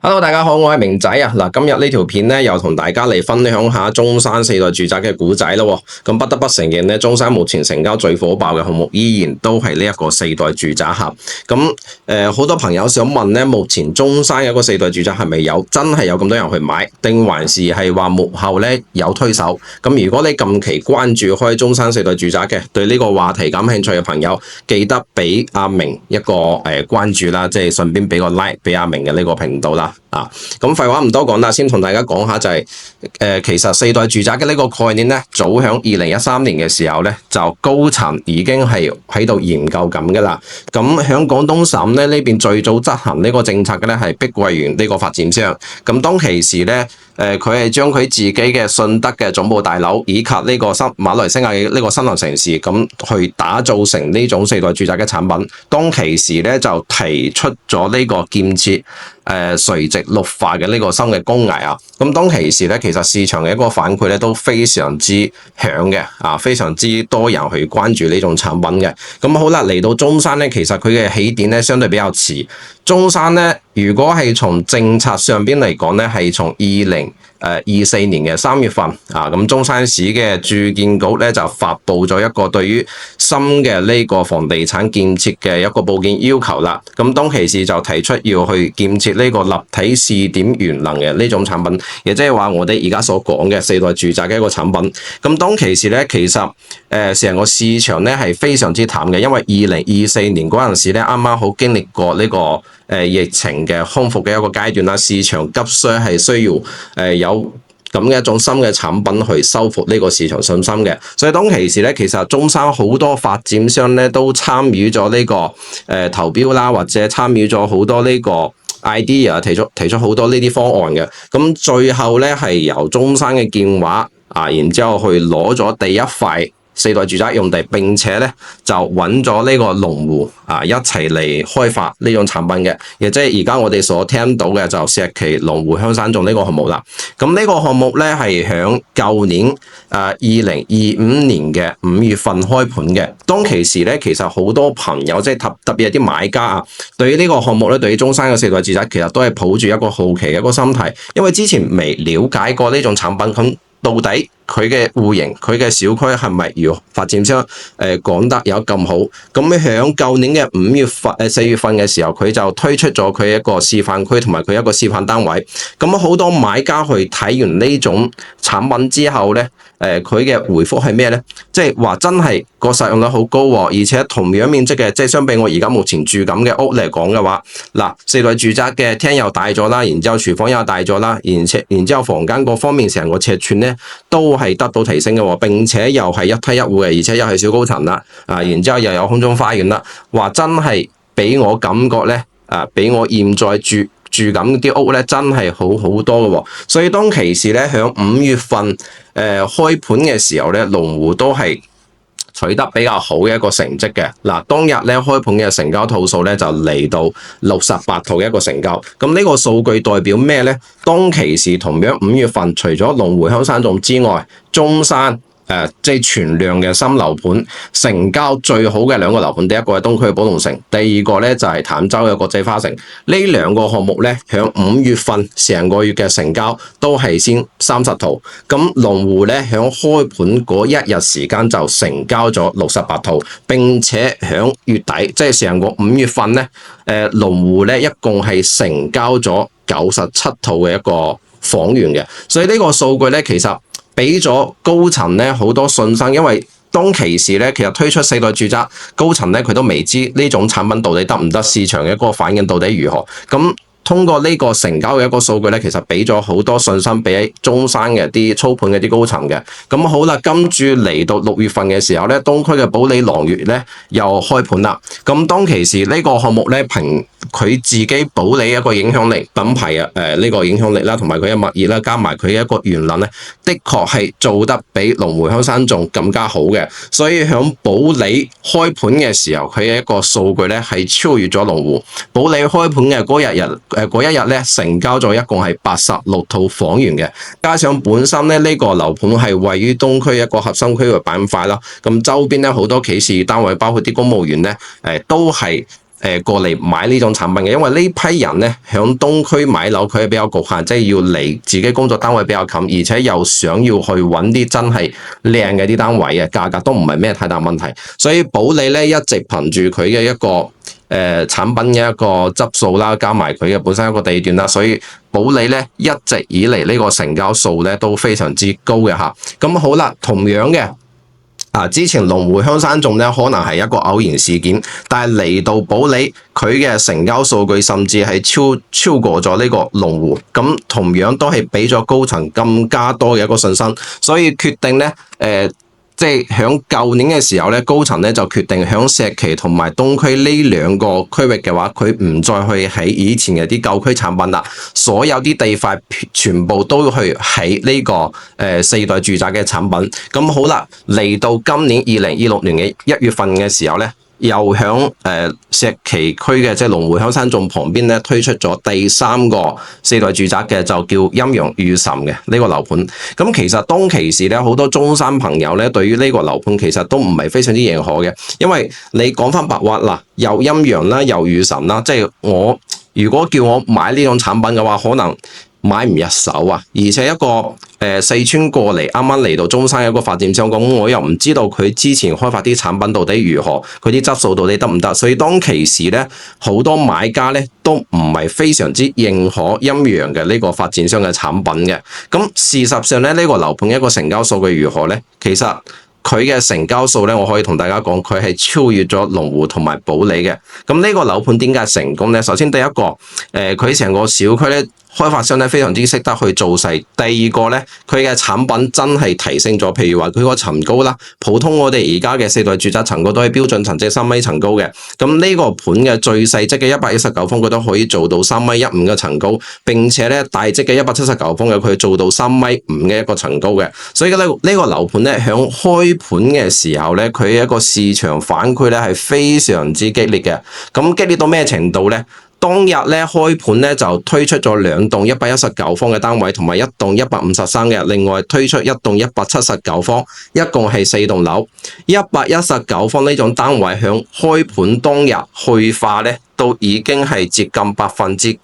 Hello，大家好，我係明仔啊。嗱，今日呢條片咧又同大家嚟分享下中山四代住宅嘅故仔咯。咁不得不承認咧，中山目前成交最火爆嘅項目依然都係呢一個四代住宅盒。咁好多朋友想問咧，目前中山有個四代住宅係咪真係有咁多人去買，定還是係話幕後咧有推手？咁如果你近期關注開中山四代住宅嘅，對呢個話題感興趣嘅朋友，記得俾阿明一個關注啦，即係順便俾個 like 俾阿明嘅呢個頻道啦。咁廢話唔多講啦，先同大家講下就係其實四代住宅嘅呢個概念咧，早響2013年嘅時候咧，就高層已經係喺度研究緊噶啦。咁響廣東省咧呢邊最早執行呢個政策嘅咧係碧桂園呢個發展商。咁當其時咧，佢係將佢自己嘅信德嘅總部大樓以及呢個馬來西亞嘅呢個新能城市咁去打造成呢種四代住宅嘅產品。當其時咧就提出咗呢個建設垂直綠化嘅呢個新嘅工藝啊。咁當其時咧，其實市場嘅一個反饋咧都非常之響嘅啊，非常之多人去關注呢種產品嘅。咁好啦，嚟到中山咧，其實佢嘅起點咧相對比較遲。中山咧，如果係從政策上邊嚟講咧，係從2024年嘅3月份啊，咁中山市嘅住建局咧就發布咗一個對於新嘅呢個房地產建設嘅一個報建要求啦。咁當其時就提出要去建設呢個立體試點原能嘅呢種產品，亦即係話我哋而家所講嘅四代住宅嘅一個產品。咁當其時咧，其實成個市場咧係非常之淡嘅，因為2024年嗰陣時咧啱啱好經歷過呢個疫情嘅康復嘅一個階段啦，市場急需係需要有咁嘅一種新嘅產品去修復呢個市場信心嘅。所以當其時咧，其實中山好多發展商咧都參與咗呢個投標啦，或者參與咗好多呢個 idea， 提出好多呢啲方案嘅。咁最後咧係由中山嘅建華啊，然之後去攞咗第一塊四代住宅用地，並且咧就揾咗呢個龍湖啊一齊嚟開發呢種產品嘅，亦即係而家我哋所聽到嘅就石岐龍湖香山頌呢個項目啦。咁呢個項目咧係響舊年2025年嘅5月份開盤嘅。當其時咧，其實好多朋友即係特別係啲買家啊，對於呢個項目咧，對於中山嘅四代住宅其實都係抱住一個好奇嘅一個心態，因為之前未了解過呢種產品，咁到底佢嘅戶型、佢嘅小區係咪如發展商講得有咁好？咁響舊年嘅4月份嘅時候，佢就推出咗佢一個示範區同埋佢一個示範單位。咁好多買家去睇完呢種產品之後咧，佢嘅回覆係咩咧？即係話真係個實用率好高喎，而且同樣面積嘅，即係相比我而家目前住緊嘅屋嚟講嘅話，嗱，四代住宅嘅廳又大咗啦，然之後廚房又大咗啦，然之後房間各方面成個尺寸咧都係得到提升嘅喎，並且又係一梯一戶嘅，而且又係小高層啦，然之後又有空中花園啦，話真係俾我感覺咧，俾我現在住緊啲屋咧，真係好好多嘅喎。所以當其時咧，響5月份開盤嘅時候咧，龍湖都係取得比較好嘅一個成績嘅。嗱，當日咧開盤嘅成交套數咧就嚟到68套嘅一個成交。咁呢個數據代表咩咧？當其時同樣5月份，除咗龍湖香山頌之外，中山即係全量嘅新樓盤成交最好嘅兩個樓盤，第一個係東區嘅寶龍城，第二個咧就係坦洲嘅國際花城。呢兩個項目咧，響5月份成個月嘅成交都係先30套。咁龍湖咧響開盤嗰一日時間就成交咗68套，並且響月底即係成個5月份咧，龍湖咧一共係成交咗97套嘅一個房源嘅。所以呢個數據咧其實俾咗高層咧好多信心，因為當其時咧，其實推出四代住宅，高層咧佢都未知呢種產品到底得唔得，市場嘅嗰個反應到底如何。咁通過呢個成交嘅一個數據咧，其實俾咗好多信心俾中山嘅啲操盤嘅啲高層嘅。咁好啦，跟住嚟到6月份嘅時候咧，東區嘅保利朗悅咧又開盤啦。咁當其時呢個項目咧，憑佢自己保利一個影響力、品牌呢個影響力啦，同埋佢嘅物業啦，加埋佢嘅一個元能咧，的確係做得比龍湖香山頌更加好嘅。所以響保利開盤嘅時候，佢嘅一個數據咧係超越咗龍湖。保利開盤嘅嗰一日咧，成交咗一共係86套房源嘅，加上本身咧呢個樓盤係位於東區一個核心區域板塊啦，咁周邊咧好多企事單位，包括啲公務員咧，都係過嚟買呢種產品嘅，因為呢批人咧響東區買樓佢係比較局限，即係要離自己工作單位比較近，而且又想要去揾啲真係靚嘅啲單位嘅，價格都唔係咩太大問題，所以保利咧一直憑住佢嘅一個產品嘅一個質素啦，加埋佢嘅本身一個地段啦，所以保利咧一直以嚟呢個成交數咧都非常之高嘅吓。咁好啦，同樣嘅。之前龍湖香山頌咧可能係一個偶然事件，但係嚟到保利佢嘅成交數據甚至係超過咗呢個龍湖，咁同樣都係俾咗高層更加多嘅一個信心，所以決定咧即係響舊年嘅時候咧，高層咧就決定響石岐同埋東區呢兩個區域嘅話，佢唔再去喺以前嘅啲舊區產品啦，所有啲地塊全部都去喺呢個四代住宅嘅產品。咁好啦，嚟到今年2026年嘅1月份嘅時候咧，又響石岐區嘅即係龍湖香山頌旁邊咧推出咗第3個四代住宅嘅，就叫陰陽與神嘅呢個樓盤。咁其實當其時咧，好多中山朋友咧對於呢個樓盤其實都唔係非常之認可嘅，因為你講翻白話嗱，又陰陽啦，又與神啦，即係我如果叫我買呢種產品嘅話，可能買唔入手啊，而且一個四川過嚟啱啱嚟到中山嘅一個發展商，咁我又唔知道佢之前開發啲產品到底如何，佢啲質素到底得唔得，所以當其時咧，好多買家咧都唔係非常之認可陰陽嘅呢個發展商嘅產品嘅。咁事實上咧，呢個樓盤一個成交數據如何咧？其實佢嘅成交數咧，我可以同大家講，佢係超越咗龍湖同埋保利嘅。咁呢個樓盤點解成功咧？首先第一個，佢成個小區咧，開發商咧非常之識得去做勢。第二個咧，佢嘅產品真係提升咗，譬如話佢個層高啦，普通我哋而家嘅四代住宅層高都係標準層，即係3米層高嘅。咁呢個盤嘅最細則嘅119方，佢都可以做到3米15嘅層高，並且咧大則嘅179方嘅佢做到3米5嘅一個層高嘅。所以咧呢個樓盤咧響開盤嘅時候咧，佢一個市場反饋咧係非常之激烈嘅。咁激烈到咩程度咧？當日咧開盤咧就推出咗2棟119方嘅單位，同埋1棟153嘅，另外推出1棟179方，一共係4棟樓。119方呢種單位響開盤當日去化咧，都已經係接近95%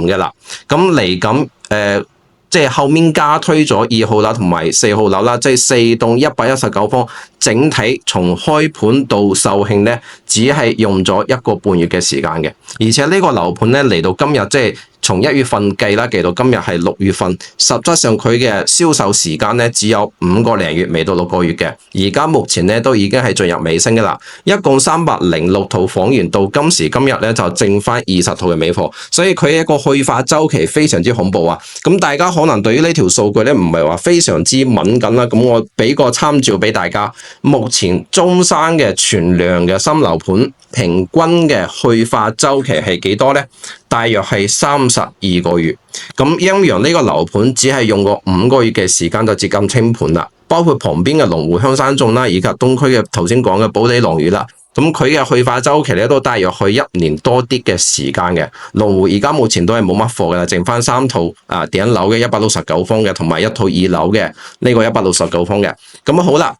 嘅啦。咁嚟緊即係後面加推咗2號樓同埋4號樓啦，即係4棟119方，整體從開盤到售罄咧，只係用咗1個半月嘅時間嘅。而且呢個樓盤咧嚟到今日，即係從1月份計啦，計到今日係6月份，實質上佢嘅銷售時間咧只有5個零月，未到6個月嘅。而家目前咧都已經係進入尾聲嘅啦，一共306套房源，到今時今日咧就剩翻20套嘅尾貨，所以佢一個去化周期非常之恐怖啊！咁大家可能對於呢條數據咧唔係話非常之敏感啦，咁我俾個參照俾大家。目前中山嘅存量嘅新樓盤平均嘅去化周期係幾多咧？大約係32個月。咁陰陽呢個樓盤只係用過5個月嘅時間就接近清盤啦，包括旁邊嘅龍湖香山頌啦，以及東區嘅頭先講嘅保利朗宇啦。咁佢嘅去化周期咧都大約去1年多啲嘅時間嘅。龍湖而家目前都係冇乜貨嘅啦，剩翻3套頂樓嘅169方嘅，同埋1套2樓嘅呢個169方嘅。咁好啦，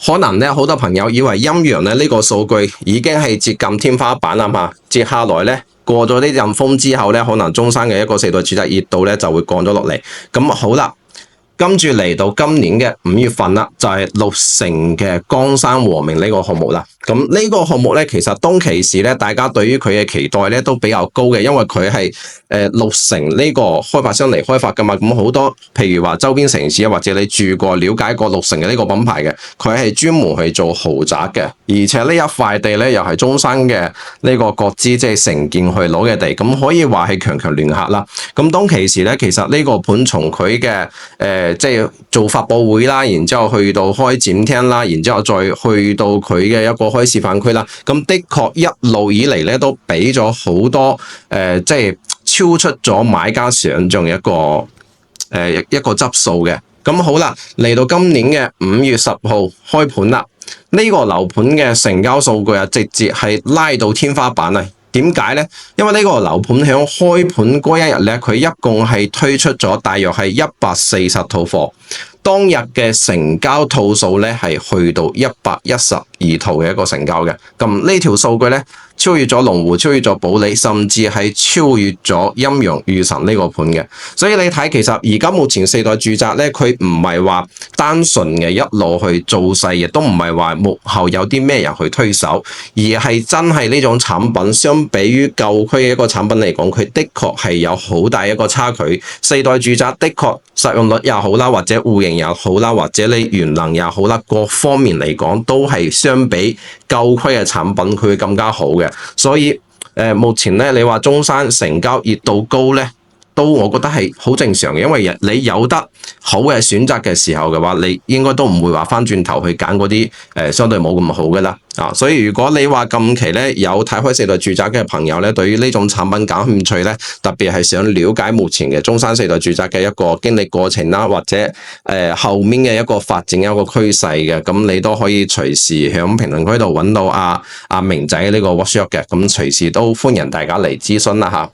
可能咧好多朋友以為陰陽咧呢個數據已經係接近天花板啦嘛，接下來咧過咗呢陣風之後咧，可能中山嘅一個四代住宅熱度咧就會降咗落嚟。咁好啦。跟住嚟到今年嘅5月份啦，就係6成嘅江山和明呢個項目啦。咁呢個項目咧，其實當其時咧，大家對於佢嘅期待咧都比較高嘅，因為佢係6成呢個開發商嚟開發噶嘛。咁好多譬如話周邊城市啊，或者你住過、了解過6成嘅呢個品牌嘅，佢係專門去做豪宅嘅，而且呢一塊地咧又係中山嘅呢個國資即係承建去攞嘅地，咁可以話係強強聯合啦。咁當其時咧，其實呢個盤從佢嘅即係做發佈會啦，然之後去到開展廳啦，然之後再去到佢嘅一個開示範區啦。咁的確一路以嚟咧都俾咗好多即係超出咗買家想象嘅一個質素嘅。咁好啦，嚟到今年嘅5月10號開盤啦，呢個樓盤嘅成交數據啊，直接係拉到天花板啊！點解呢？因為呢個樓盤響開盤嗰一日咧，佢一共係推出咗大約係140套貨，當日嘅成交套數咧係去到112套嘅一個成交嘅。咁呢條數據咧，超越咗龍湖，超越咗保利，甚至係超越咗陰陽御神呢個盤嘅。所以你睇，其實而家目前四代住宅咧，佢唔係話單純嘅一路去造勢，亦都唔係話幕後有啲咩人去推手，而係真係呢種產品相比於舊區嘅一個產品嚟講，佢的確係有好大一個差距。四代住宅的確實用率也好啦，或者戶型也好啦，或者你原能也好啦，各方面嚟講都係相比舊區嘅產品佢會更加好嘅。所以目前咧，你話中山成交熱度高咧，都我覺得係好正常嘅，因為你有得好嘅選擇嘅時候嘅話，你應該都唔會話翻轉頭去揀嗰啲相對冇咁好嘅啦。所以如果你話近期咧有睇開四代住宅嘅朋友咧，對於呢種產品感興趣咧，特別係想了解目前嘅中山四代住宅嘅一個經歷過程啦，或者後面嘅一個發展一個趨勢嘅，咁你都可以隨時喺評論區度揾到阿明仔呢個 workshop 嘅，咁隨時都歡迎大家嚟諮詢啦嚇。